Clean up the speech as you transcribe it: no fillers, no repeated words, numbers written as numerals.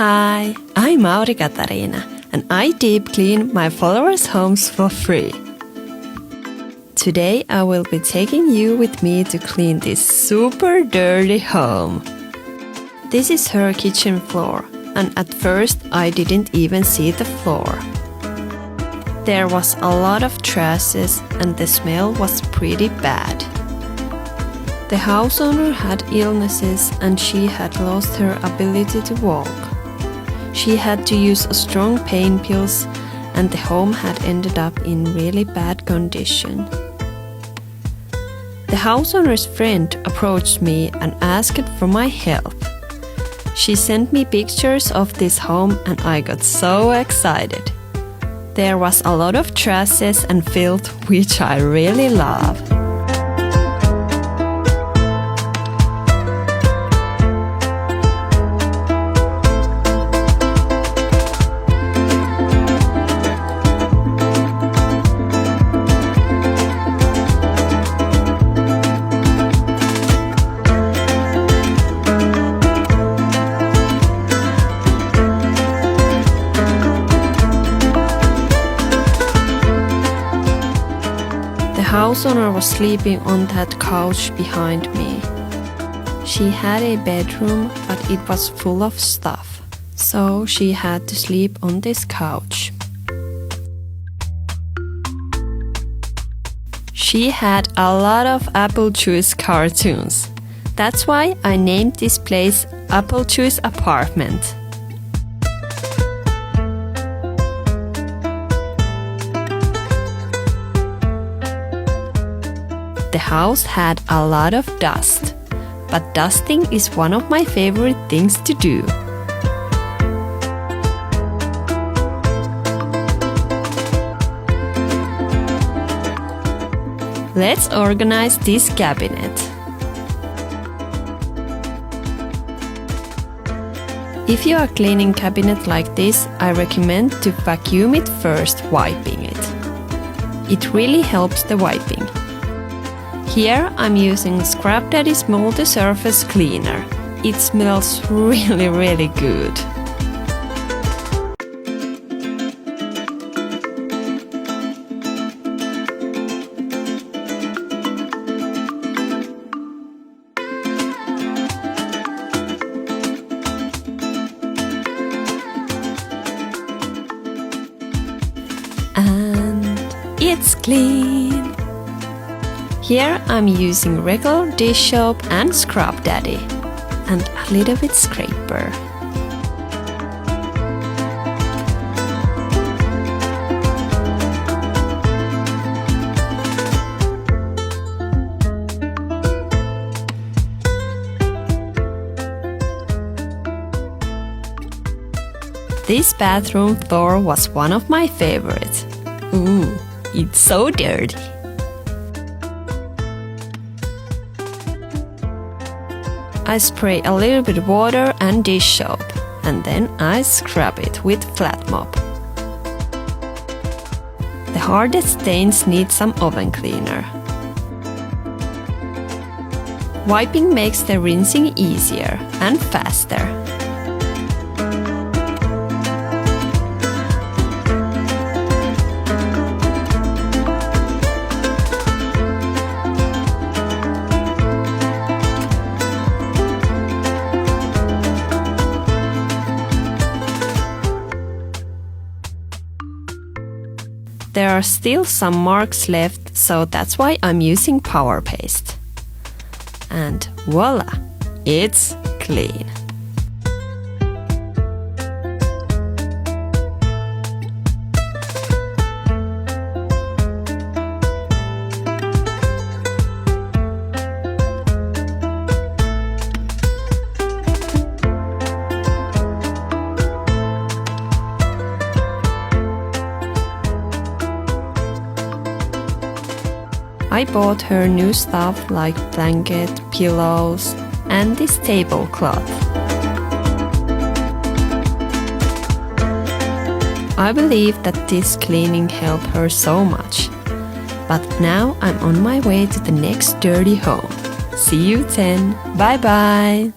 Hi, I'm Aurikatariina and I deep clean my followers' homes for free. Today I will be taking you with me to clean this super dirty home. This is her kitchen floor, and at first I didn't even see the floor. There was a lot of trashes and the smell was pretty bad. The house owner had illnesses and she had lost her ability to walk. She had to use strong pain pills and the home had ended up in really bad condition. The house owner's friend approached me and asked for my help. She sent me pictures of this home and I got so excited. There was a lot of trashes and filth, which I really love. The house owner was sleeping on that couch behind me. She had a bedroom, but it was full of stuff, so she had to sleep on this couch. She had a lot of Apple Juice cartoons. That's why I named this place Apple Juice Apartment. The house had a lot of dust, but dusting is one of my favorite things to do. Let's organize this cabinet. If you are cleaning cabinet like this, I recommend to vacuum it first, wiping it. It really helps the wiping. Here I'm using Scrub Daddy's multi-surface cleaner. It smells really good. And it's clean. Here I'm using regular dish soap and Scrub Daddy, and a little bit scraper. This bathroom floor was one of my favorites. Ooh, it's so dirty. I spray a little bit water and dish soap, and then I scrub it with flat mop. The hardest stains need some oven cleaner. Wiping makes the rinsing easier and faster. There are still some marks left, so that's why I'm using Power Paste. And voila, it's clean. I bought her new stuff like blanket, pillows, and this tablecloth. I believe that this cleaning helped her so much. But now I'm on my way to the next dirty home. See you then. Bye bye.